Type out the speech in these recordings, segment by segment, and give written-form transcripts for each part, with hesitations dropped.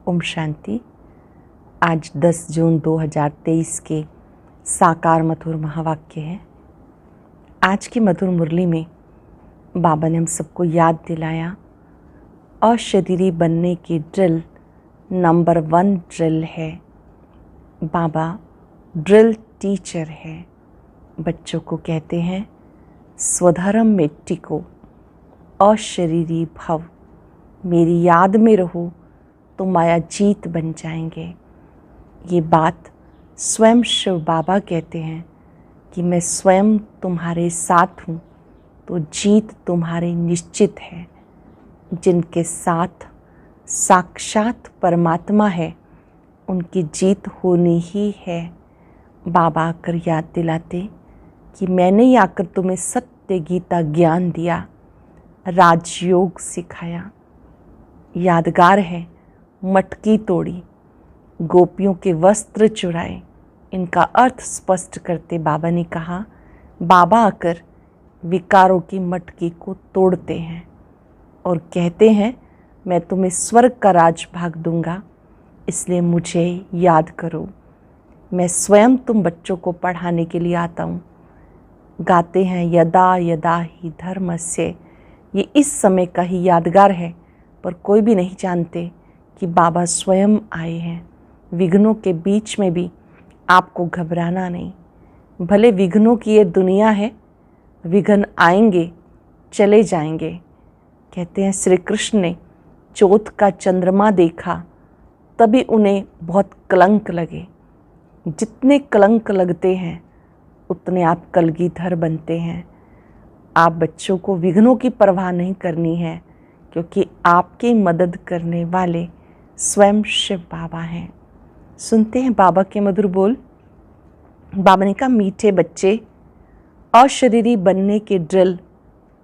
ओम शांति। आज 10 जून 2023 के साकार मधुर महावाक्य है। आज की मधुर मुरली में बाबा ने हम सबको याद दिलाया, अशरीरी बनने की ड्रिल नंबर 1 ड्रिल है। बाबा ड्रिल टीचर है। बच्चों को कहते हैं स्वधर्म में टिको, अशरीरी भव, मेरी याद में रहो तो माया जीत बन जाएंगे। ये बात स्वयं शिव बाबा कहते हैं कि मैं स्वयं तुम्हारे साथ हूँ तो जीत तुम्हारी निश्चित है। जिनके साथ साक्षात परमात्मा है उनकी जीत होनी ही है। बाबा आकर याद दिलाते कि मैंने ही आकर तुम्हें सत्य गीता ज्ञान दिया, राजयोग सिखाया। यादगार है, मटकी तोड़ी, गोपियों के वस्त्र चुराए। इनका अर्थ स्पष्ट करते बाबा ने कहा, बाबा आकर विकारों की मटकी को तोड़ते हैं और कहते हैं मैं तुम्हें स्वर्ग का राजभाग दूंगा, इसलिए मुझे याद करो। मैं स्वयं तुम बच्चों को पढ़ाने के लिए आता हूँ। गाते हैं यदा यदा ही धर्मस्य। ये इस समय का ही यादगार है, पर कोई भी नहीं जानते कि बाबा स्वयं आए हैं। विघ्नों के बीच में भी आपको घबराना नहीं। भले विघ्नों की ये दुनिया है, विघ्न आएंगे चले जाएंगे। कहते हैं श्री कृष्ण ने चौथ का चंद्रमा देखा, तभी उन्हें बहुत कलंक लगे। जितने कलंक लगते हैं उतने आप कलगीधर बनते हैं। आप बच्चों को विघ्नों की परवाह नहीं करनी है, क्योंकि आपकी मदद करने वाले स्वयं शिव बाबा हैं। सुनते हैं बाबा के मधुर बोल। बाबा ने कहा, मीठे बच्चे, अशरीरी बनने की ड्रिल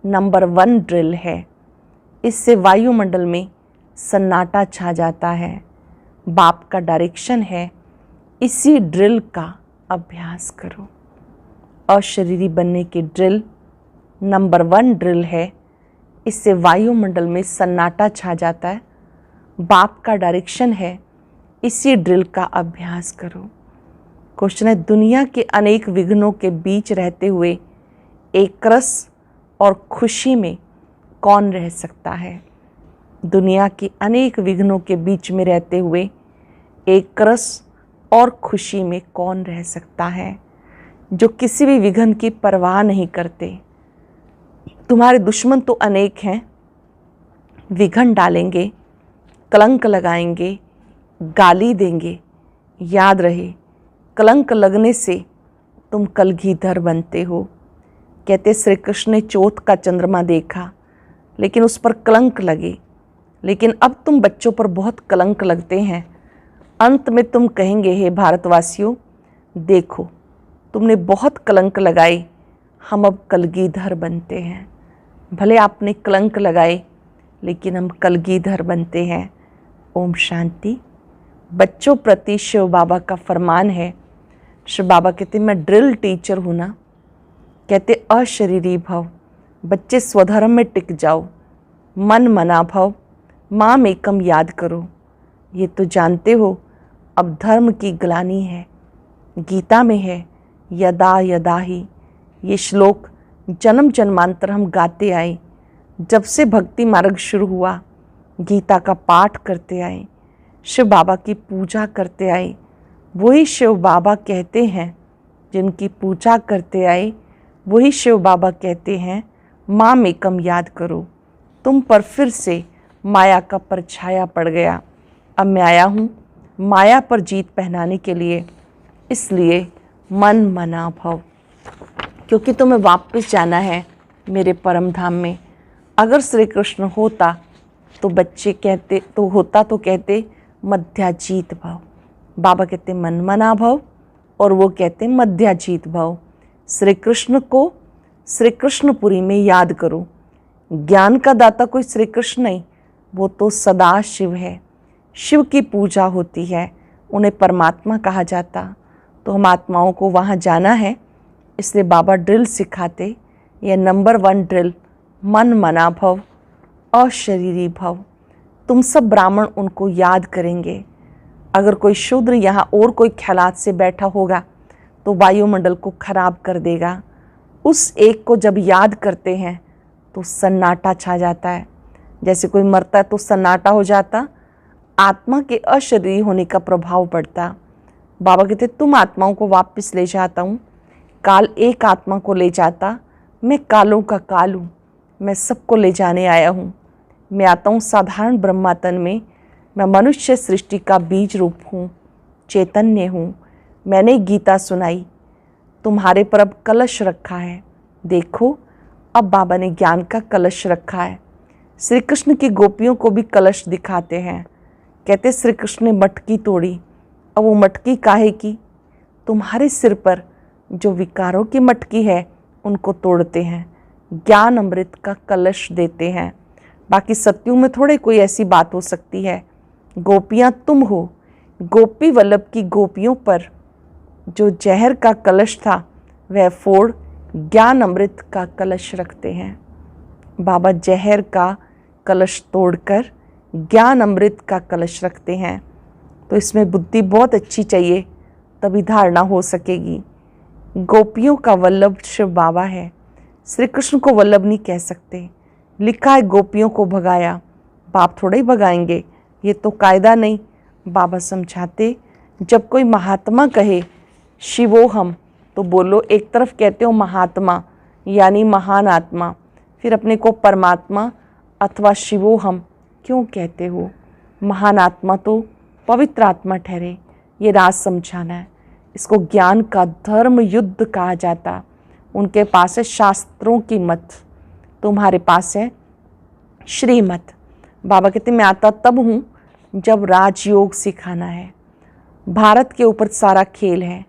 नंबर 1 ड्रिल है। इससे वायुमंडल में सन्नाटा छा जाता है। बाप का डायरेक्शन है, इसी ड्रिल का अभ्यास करो। अशरीरी बनने की ड्रिल नंबर 1 ड्रिल है। इससे वायुमंडल में सन्नाटा छा जाता है। बाप का डायरेक्शन है, इसी ड्रिल का अभ्यास करो। क्वेश्चन है, दुनिया के अनेक विघ्नों के बीच रहते हुए एक रस और खुशी में कौन रह सकता है? दुनिया के अनेक विघ्नों के बीच में रहते हुए एक रस और खुशी में कौन रह सकता है? जो किसी भी विघ्न की परवाह नहीं करते। तुम्हारे दुश्मन तो अनेक हैं, विघ्न डालेंगे, कलंक लगाएंगे, गाली देंगे। याद रहे, कलंक लगने से तुम कलगीधर बनते हो। कहते श्री कृष्ण ने चौथ का चंद्रमा देखा, लेकिन उस पर कलंक लगे। लेकिन अब तुम बच्चों पर बहुत कलंक लगते हैं। अंत में तुम कहेंगे, हे भारतवासियों, देखो तुमने बहुत कलंक लगाए, हम अब कलगीधर बनते हैं। भले आपने कलंक लगाए, लेकिन हम कलगीधर बनते हैं। ओम शांति। बच्चों प्रति शिव बाबा का फरमान है। शिव बाबा कहते मैं ड्रिल टीचर हूँ ना। कहते अशरीरी भव, बच्चे स्वधर्म में टिक जाओ, मन मना भव, माम एकम याद करो। ये तो जानते हो अब धर्म की ग्लानि है। गीता में है यदा यदा ही। ये श्लोक जन्म जन्मांतर हम गाते आए। जब से भक्ति मार्ग शुरू हुआ, गीता का पाठ करते आए, शिव बाबा की पूजा करते आए। वही शिव बाबा कहते हैं, जिनकी पूजा करते आए वही शिव बाबा कहते हैं माम एकम याद करो। तुम पर फिर से माया का परछाया पड़ गया। अब मैं आया हूँ माया पर जीत पहनाने के लिए, इसलिए मन मना भव, क्योंकि तुम्हें वापस जाना है मेरे परम धाम में। अगर श्री कृष्ण होता तो बच्चे कहते तो कहते मध्याजीत भव। बाबा कहते मन मना भव और वो कहते मध्याजीत भव। श्री कृष्ण को श्री कृष्णपुरी में याद करो। ज्ञान का दाता कोई श्री कृष्ण नहीं, वो तो सदा शिव है। शिव की पूजा होती है, उन्हें परमात्मा कहा जाता। तो हम आत्माओं को वहाँ जाना है, इसलिए बाबा ड्रिल सिखाते। यह नंबर 1 ड्रिल मन मना भव, अशरीरी भव। तुम सब ब्राह्मण उनको याद करेंगे। अगर कोई शूद्र यहाँ और कोई ख्यालात से बैठा होगा तो वायुमंडल को खराब कर देगा। उस एक को जब याद करते हैं तो सन्नाटा छा जाता है। जैसे कोई मरता है तो सन्नाटा हो जाता, आत्मा के अशरीरी होने का प्रभाव पड़ता। बाबा कहते तुम आत्माओं को वापस ले जाता हूँ। काल एक आत्मा को ले जाता, मैं कालों का काल हूँ, मैं सबको ले जाने आया हूँ। मैं आता हूँ साधारण ब्रह्मातन में, मैं मनुष्य सृष्टि का बीज रूप हूँ, चैतन्य हूँ। मैंने गीता सुनाई, तुम्हारे पर अब कलश रखा है। देखो अब बाबा ने ज्ञान का कलश रखा है। श्री कृष्ण की गोपियों को भी कलश दिखाते हैं। कहते श्री कृष्ण ने मटकी तोड़ी, अब वो मटकी काहे की? तुम्हारे सिर पर जो विकारों की मटकी है उनको तोड़ते हैं, ज्ञान अमृत का कलश देते हैं। बाकी सत्युग में थोड़े कोई ऐसी बात हो सकती है। गोपियाँ तुम हो। गोपी वल्लभ की गोपियों पर जो जहर का कलश था वह फोड़ ज्ञान अमृत का कलश रखते हैं। बाबा जहर का कलश तोड़कर ज्ञान अमृत का कलश रखते हैं। तो इसमें बुद्धि बहुत अच्छी चाहिए, तभी धारणा हो सकेगी। गोपियों का वल्लभ शिव बाबा है। श्री कृष्ण को वल्लभ नहीं कह सकते। लिखा है गोपियों को भगाया, बाप थोड़े ही भगाएंगे, ये तो कायदा नहीं। बाबा समझाते जब कोई महात्मा कहे शिवोहम तो बोलो, एक तरफ कहते हो महात्मा यानी महान आत्मा, फिर अपने को परमात्मा अथवा शिवोहम क्यों कहते हो? महान आत्मा तो पवित्र आत्मा ठहरे, ये राज समझाना है। इसको ज्ञान का धर्म युद्ध कहा जाता। उनके पास है शास्त्रों की मत, तुम्हारे पास है श्रीमत। बाबा कहते मैं आता तब हूँ जब राजयोग सिखाना है। भारत के ऊपर सारा खेल है।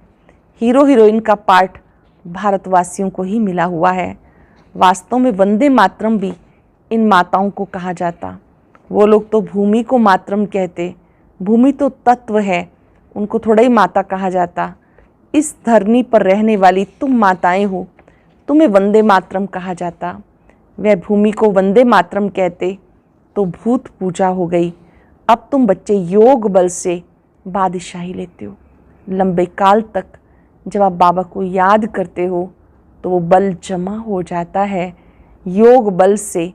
हीरो हीरोइन का पार्ट भारतवासियों को ही मिला हुआ है। वास्तव में वंदे मातरम भी इन माताओं को कहा जाता। वो लोग तो भूमि को मातरम कहते, भूमि तो तत्व है, उनको थोड़ा ही माता कहा जाता। इस धरनी पर रहने वाली तुम माताएं हो, तुम्हें वंदे मातरम कहा जाता। वह भूमि को वंदे मातरम कहते तो भूत पूजा हो गई। अब तुम बच्चे योग बल से बादशाही लेते हो। लंबे काल तक जब आप बाबा को याद करते हो तो वो बल जमा हो जाता है। योग बल से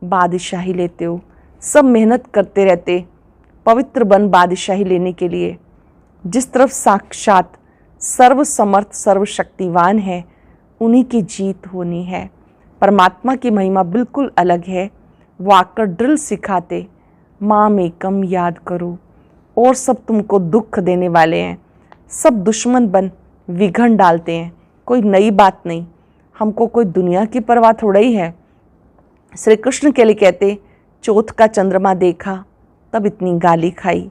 बादशाही लेते हो। सब मेहनत करते रहते पवित्र बन बादशाही लेने के लिए। जिस तरफ साक्षात सर्वसमर्थ सर्वशक्तिवान है उन्हीं की जीत होनी है। परमात्मा की महिमा बिल्कुल अलग है। वो आकर ड्रिल सिखाते, माम एकम याद करो, और सब तुमको दुख देने वाले हैं। सब दुश्मन बन विघन डालते हैं। कोई नई बात नहीं, हमको कोई दुनिया की परवाह थोड़ा ही है। श्री कृष्ण के लिए कहते चौथ का चंद्रमा देखा तब इतनी गाली खाई।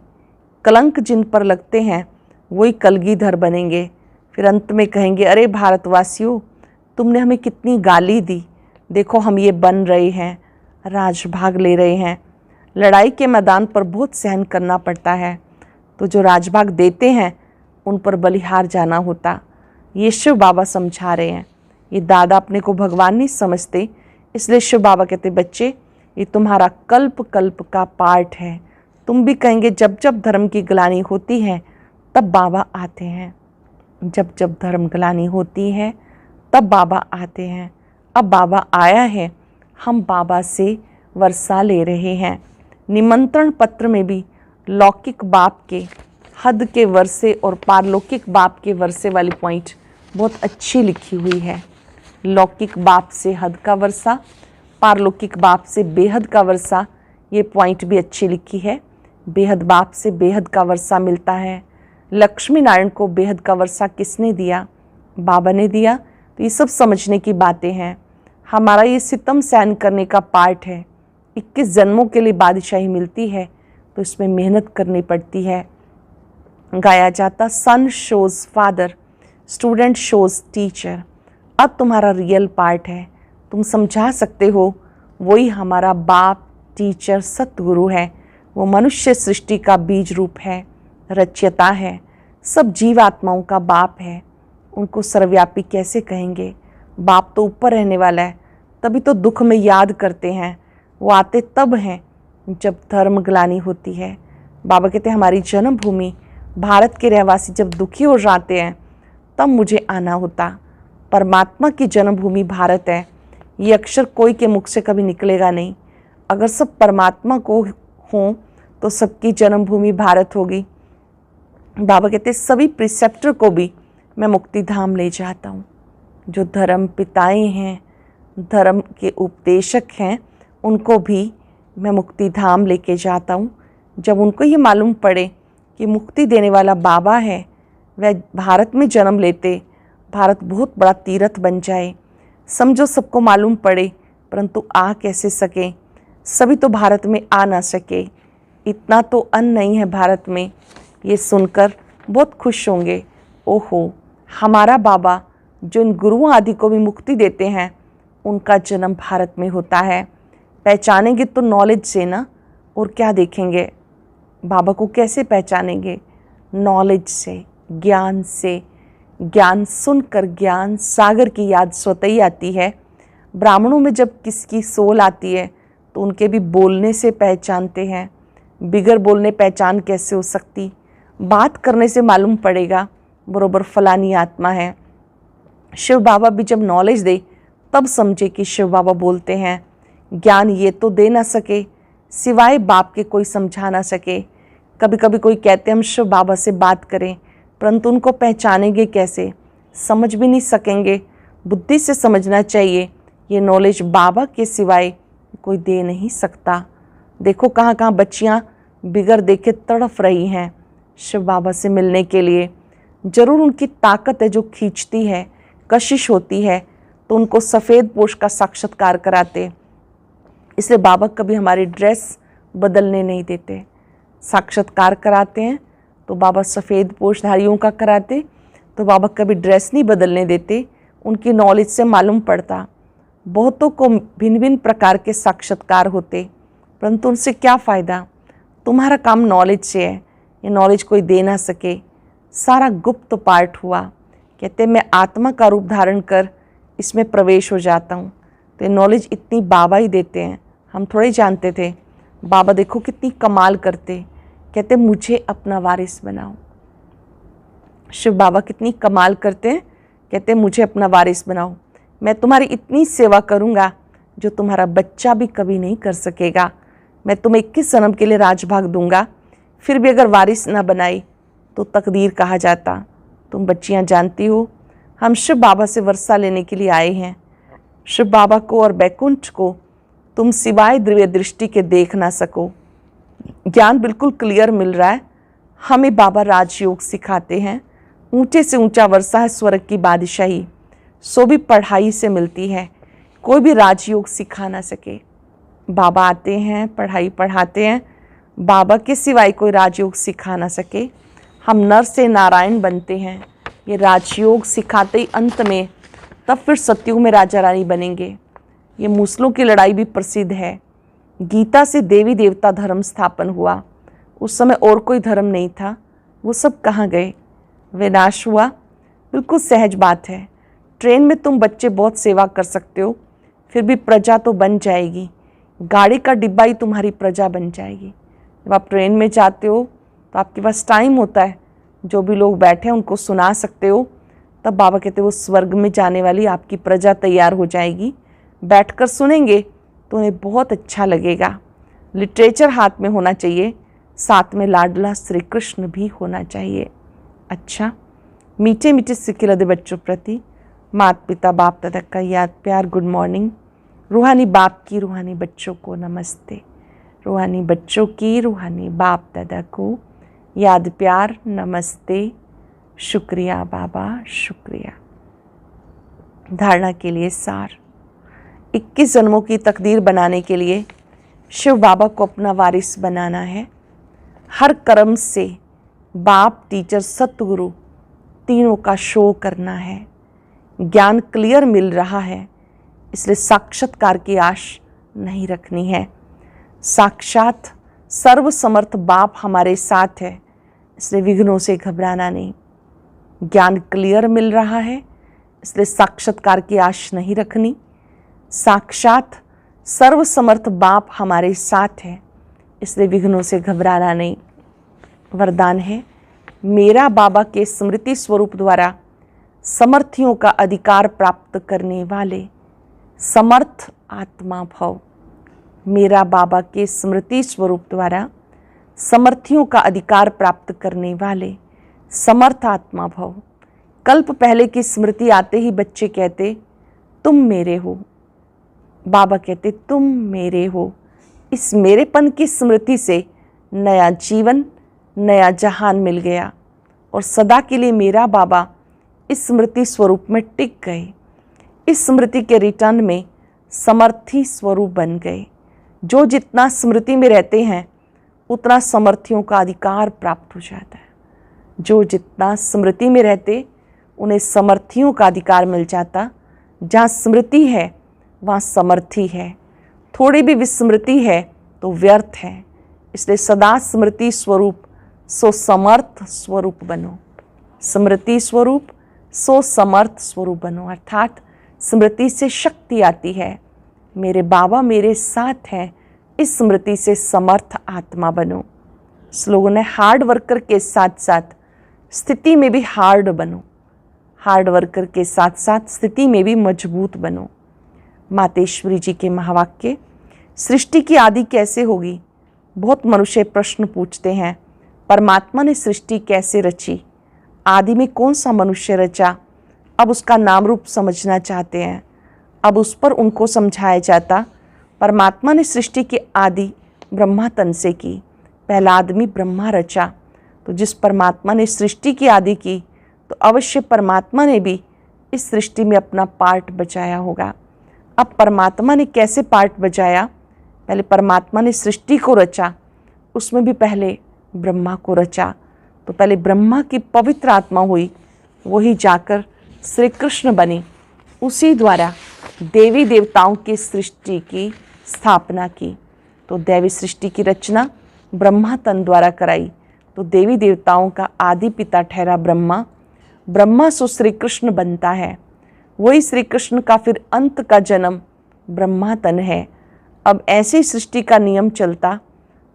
कलंक जिन पर लगते हैं वही कलगीधर बनेंगे। फिर अंत में कहेंगे अरे भारतवासियों, तुमने हमें कितनी गाली दी, देखो हम ये बन रहे हैं, राजभाग ले रहे हैं। लड़ाई के मैदान पर बहुत सहन करना पड़ता है, तो जो राजभाग देते हैं उन पर बलिहार जाना होता। ये शिव बाबा समझा रहे हैं। ये दादा अपने को भगवान नहीं समझते, इसलिए शिव बाबा कहते बच्चे ये तुम्हारा कल्प कल्प का पार्ट है। तुम भी कहेंगे जब जब धर्म की ग्लानि होती है तब बाबा आते हैं। जब जब धर्म ग्लानि होती है तब बाबा आते हैं। अब बाबा आया है, हम बाबा से वर्षा ले रहे हैं। निमंत्रण पत्र में भी लौकिक बाप के हद के वर्षे और पारलौकिक बाप के वर्षे वाली पॉइंट बहुत अच्छी लिखी हुई है। लौकिक बाप से हद का वर्षा, पारलौकिक बाप से बेहद का वर्षा, ये पॉइंट भी अच्छी लिखी है। बेहद बाप से बेहद का वर्षा मिलता है। लक्ष्मी नारायण को बेहद का वर्षा किसने दिया? बाबा ने दिया। तो ये सब समझने की बातें हैं। हमारा ये सितम सहन करने का पार्ट है। 21 जन्मों के लिए बादशाही मिलती है तो इसमें मेहनत करनी पड़ती है। गाया जाता son shows father, student shows teacher. अब तुम्हारा रियल पार्ट है, तुम समझा सकते हो। वही हमारा बाप टीचर सतगुरु है। वो मनुष्य सृष्टि का बीज रूप है, रचयिता है, सब जीवात्माओं का बाप है। उनको सर्वव्यापी कैसे कहेंगे? बाप तो ऊपर रहने वाला है, तभी तो दुख में याद करते हैं। वो आते तब हैं जब धर्म ग्लानि होती है। बाबा कहते हैं हमारी जन्मभूमि भारत के रहवासी जब दुखी हो जाते हैं तब मुझे आना होता। परमात्मा की जन्मभूमि भारत है, ये अक्षर कोई के मुख से कभी निकलेगा नहीं। अगर सब परमात्मा को हों तो सबकी जन्मभूमि भारत होगी। बाबा कहते हैं सभी प्रिसेप्टर को भी मैं मुक्ति धाम ले जाता हूँ। जो धर्म पिताएं हैं, धर्म के उपदेशक हैं, उनको भी मैं मुक्ति धाम लेके जाता हूँ। जब उनको ये मालूम पड़े कि मुक्ति देने वाला बाबा है, वह भारत में जन्म लेते, भारत बहुत बड़ा तीर्थ बन जाए। समझो सबको मालूम पड़े परंतु आ कैसे सके, सभी तो भारत में आ ना सके, इतना तो अन्न नहीं है भारत में। ये सुनकर बहुत खुश होंगे, ओहो हमारा बाबा जो इन गुरुओं आदि को भी मुक्ति देते हैं, उनका जन्म भारत में होता है। पहचानेंगे तो नॉलेज से ना, और क्या देखेंगे, बाबा को कैसे पहचानेंगे? नॉलेज से, ज्ञान से। ज्ञान सुनकर ज्ञान सागर की याद स्वतः ही आती है। ब्राह्मणों में जब किसकी सोल आती है तो उनके भी बोलने से पहचानते हैं, बिगर बोलने पहचान कैसे हो सकती? बात करने से मालूम पड़ेगा बरोबर फलानी आत्मा है। शिव बाबा भी जब नॉलेज दे तब समझे कि शिव बाबा बोलते हैं। ज्ञान ये तो दे ना सके, सिवाय बाप के कोई समझा ना सके। कभी कभी कोई कहते हम शिव बाबा से बात करें, परंतु उनको पहचानेंगे कैसे? समझ भी नहीं सकेंगे। बुद्धि से समझना चाहिए, ये नॉलेज बाबा के सिवाय कोई दे नहीं सकता। देखो कहाँ कहाँ बच्चियाँ बिगर देखे तड़फ रही हैं शिव बाबा से मिलने के लिए। जरूर उनकी ताकत है जो खींचती है, कशिश होती है, तो उनको सफ़ेद पोश का साक्षात्कार कराते। इसलिए बाबा कभी हमारी ड्रेस बदलने नहीं देते। साक्षात्कार कराते हैं तो बाबा सफ़ेद पोशधारियों का कराते, तो बाबा कभी ड्रेस नहीं बदलने देते। उनकी नॉलेज से मालूम पड़ता। बहुतों को भिन्न भिन्न प्रकार के साक्षात्कार होते, परंतु उनसे क्या फ़ायदा? तुम्हारा काम नॉलेज से है, ये नॉलेज कोई दे ना सके। सारा गुप्त पार्ट हुआ। कहते मैं आत्मा का रूप धारण कर इसमें प्रवेश हो जाता हूँ। तो ये नॉलेज इतनी बाबा ही देते हैं, हम थोड़े जानते थे। बाबा देखो कितनी कमाल करते, कहते मुझे अपना वारिस बनाओ। शिव बाबा कितनी कमाल करते हैं, कहते मुझे अपना वारिस बनाओ। मैं तुम्हारी इतनी सेवा करूँगा जो तुम्हारा बच्चा भी कभी नहीं कर सकेगा। मैं तुम्हें 21 जन्म के लिए राजभाग दूंगा, फिर भी अगर वारिस ना बनाई तो तकदीर कहा जाता। तुम बच्चियाँ जानती हो हम शिव बाबा से वर्षा लेने के लिए आए हैं। शिव बाबा को और बैकुंठ को तुम सिवाय दिव्य दृष्टि के देख ना सको। ज्ञान बिल्कुल क्लियर मिल रहा है। हमें बाबा राजयोग सिखाते हैं। ऊंचे से ऊंचा वर्षा है स्वर्ग की बादशाही, सो भी पढ़ाई से मिलती है। कोई भी राजयोग सिखा ना सके। बाबा आते हैं, पढ़ाई पढ़ाते हैं, बाबा के सिवाय कोई राजयोग सिखा ना सके। हम नर से नारायण बनते हैं, ये राजयोग सिखाते ही अंत में, तब फिर सतयुग में राजा रानी बनेंगे। ये मुसलों की लड़ाई भी प्रसिद्ध है। गीता से देवी देवता धर्म स्थापन हुआ। उस समय और कोई धर्म नहीं था, वो सब कहाँ गए? विनाश हुआ। बिल्कुल सहज बात है। ट्रेन में तुम बच्चे बहुत सेवा कर सकते हो, फिर भी प्रजा तो बन जाएगी। गाड़ी का डिब्बा ही तुम्हारी प्रजा बन जाएगी। जब आप ट्रेन में जाते हो तो आपके पास टाइम होता है, जो भी लोग बैठे हैं उनको सुना सकते हो। तब बाबा कहते वो स्वर्ग में जाने वाली आपकी प्रजा तैयार हो जाएगी। बैठकर सुनेंगे तो उन्हें बहुत अच्छा लगेगा। लिटरेचर हाथ में होना चाहिए, साथ में लाडला श्री कृष्ण भी होना चाहिए। अच्छा, मीठे मीठे सिक्के लदे बच्चों प्रति माता पिता बाप दादा का याद प्यार गुड मॉर्निंग। रूहानी बाप की रूहानी बच्चों को नमस्ते। रूहानी बच्चों की रूहानी बाप दादा को याद प्यार नमस्ते। शुक्रिया बाबा, शुक्रिया। धारणा के लिए सार। 21 जन्मों की तकदीर बनाने के लिए शिव बाबा को अपना वारिस बनाना है। हर कर्म से बाप, टीचर, सतगुरु तीनों का शो करना है। ज्ञान क्लियर मिल रहा है, इसलिए साक्षात्कार की आश नहीं रखनी है। साक्षात सर्वसमर्थ बाप हमारे साथ है, इसलिए विघ्नों से घबराना नहीं। ज्ञान क्लियर मिल रहा है, इसलिए साक्षात्कार की आश नहीं रखनी। साक्षात सर्वसमर्थ बाप हमारे साथ है, इसलिए विघ्नों से घबराना नहीं। वरदान है, मेरा बाबा के स्मृति स्वरूप द्वारा समर्थियों का अधिकार प्राप्त करने वाले समर्थ आत्मा भव। मेरा बाबा के स्मृति स्वरूप द्वारा समर्थियों का अधिकार प्राप्त करने वाले समर्थ आत्मा भव। कल्प पहले की स्मृति आते ही बच्चे कहते तुम मेरे हो। बाबा कहते तुम मेरे हो। इस मेरेपन की स्मृति से नया जीवन, नया जहान मिल गया और सदा के लिए मेरा बाबा इस स्मृति स्वरूप में टिक गए। इस स्मृति के रिटर्न में समर्थी स्वरूप बन गए। जो जितना स्मृति में रहते हैं उतना समर्थियों का अधिकार प्राप्त हो जाता है। जो जितना स्मृति में रहते उन्हें समर्थियों का अधिकार मिल जाता। जहाँ स्मृति है वहाँ समर्थी है। थोड़ी भी विस्मृति है तो व्यर्थ है। इसलिए सदा स्मृति स्वरूप सो समर्थ स्वरूप बनो। स्मृति स्वरूप सो समर्थ स्वरूप बनो। अर्थात स्मृति से शक्ति आती है। मेरे बाबा मेरे साथ हैं, इस स्मृति से समर्थ आत्मा बनो। स्लोगन है, हार्ड वर्कर के साथ साथ स्थिति में भी हार्ड बनो। हार्ड वर्कर के साथ साथ स्थिति में भी मजबूत बनो। मातेश्वरी जी के महावाक्य, सृष्टि की आदि कैसे होगी? बहुत मनुष्य प्रश्न पूछते हैं। परमात्मा ने सृष्टि कैसे रची? आदि में कौन सा मनुष्य रचा? अब उसका नाम रूप समझना चाहते हैं। अब उस पर उनको समझाया जाता। परमात्मा ने सृष्टि की आदि ब्रह्मा तन से की। पहला आदमी ब्रह्मा रचा। तो जिस परमात्मा ने सृष्टि की आदि की तो अवश्य परमात्मा ने भी इस सृष्टि में अपना पार्ट बचाया होगा। अब परमात्मा ने कैसे पार्ट बचाया? पहले परमात्मा ने सृष्टि को रचा, उसमें भी पहले ब्रह्मा को रचा। तो पहले ब्रह्मा की पवित्र आत्मा हुई, वही जाकर श्री कृष्ण बनी। उसी द्वारा देवी देवताओं की सृष्टि की स्थापना की। तो दैवी सृष्टि की रचना ब्रह्मा तन द्वारा कराई। तो देवी देवताओं का आदि पिता ठहरा ब्रह्मा। ब्रह्मा सो श्री कृष्ण बनता है। वही श्री कृष्ण का फिर अंत का जन्म ब्रह्मा तन है। अब ऐसी सृष्टि का नियम चलता।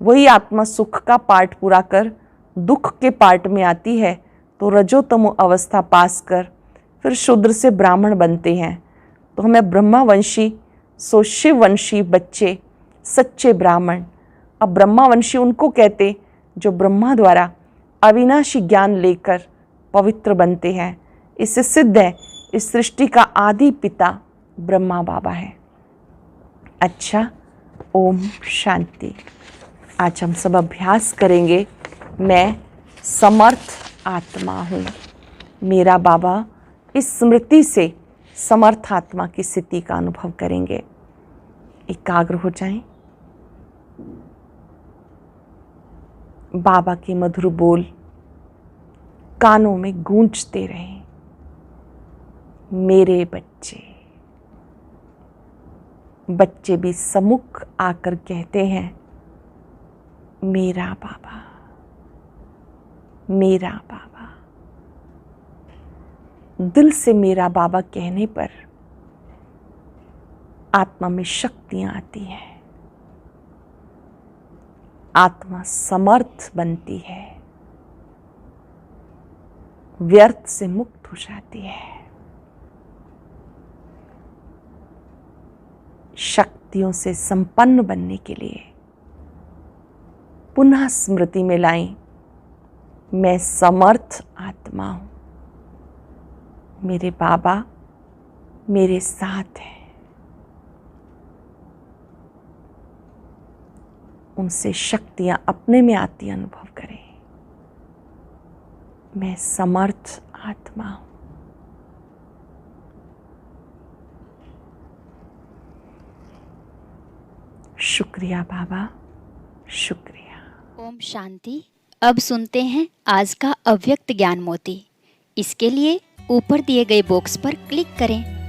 वही आत्मा सुख का पार्ट पूरा कर दुख के पार्ट में आती है तो रजोतमो अवस्था पास कर फिर शूद्र से ब्राह्मण बनते हैं। तो हमें ब्रह्मावंशी सो शिववंशी बच्चे सच्चे ब्राह्मण। अब ब्रह्मावंशी उनको कहते जो ब्रह्मा द्वारा अविनाशी ज्ञान लेकर पवित्र बनते हैं। इससे सिद्ध है इस सृष्टि का आदि पिता ब्रह्मा बाबा है। अच्छा, ओम शांति। आज हम सब अभ्यास करेंगे, मैं समर्थ आत्मा हूँ। मेरा बाबा इस स्मृति से समर्थ आत्मा की स्थिति का अनुभव करेंगे। एकाग्र हो जाएं। बाबा के मधुर बोल कानों में गूंजते रहें। मेरे बच्चे। बच्चे भी सम्मुख आकर कहते हैं, मेरा बाबा, मेरा बाबा। दिल से मेरा बाबा कहने पर आत्मा में शक्तियां आती हैं। आत्मा समर्थ बनती है, व्यर्थ से मुक्त हो जाती है। शक्तियों से संपन्न बनने के लिए पुनः स्मृति में लाएं, मैं समर्थ आत्मा हूं। मेरे बाबा मेरे साथ हैं। उनसे शक्तियां अपने में आती अनुभव करें। मैं समर्थ आत्मा हूं। शुक्रिया बाबा, शुक्रिया। ओम शांति। अब सुनते हैं आज का अव्यक्त ज्ञान मोती। इसके लिए ऊपर दिए गए बॉक्स पर क्लिक करें।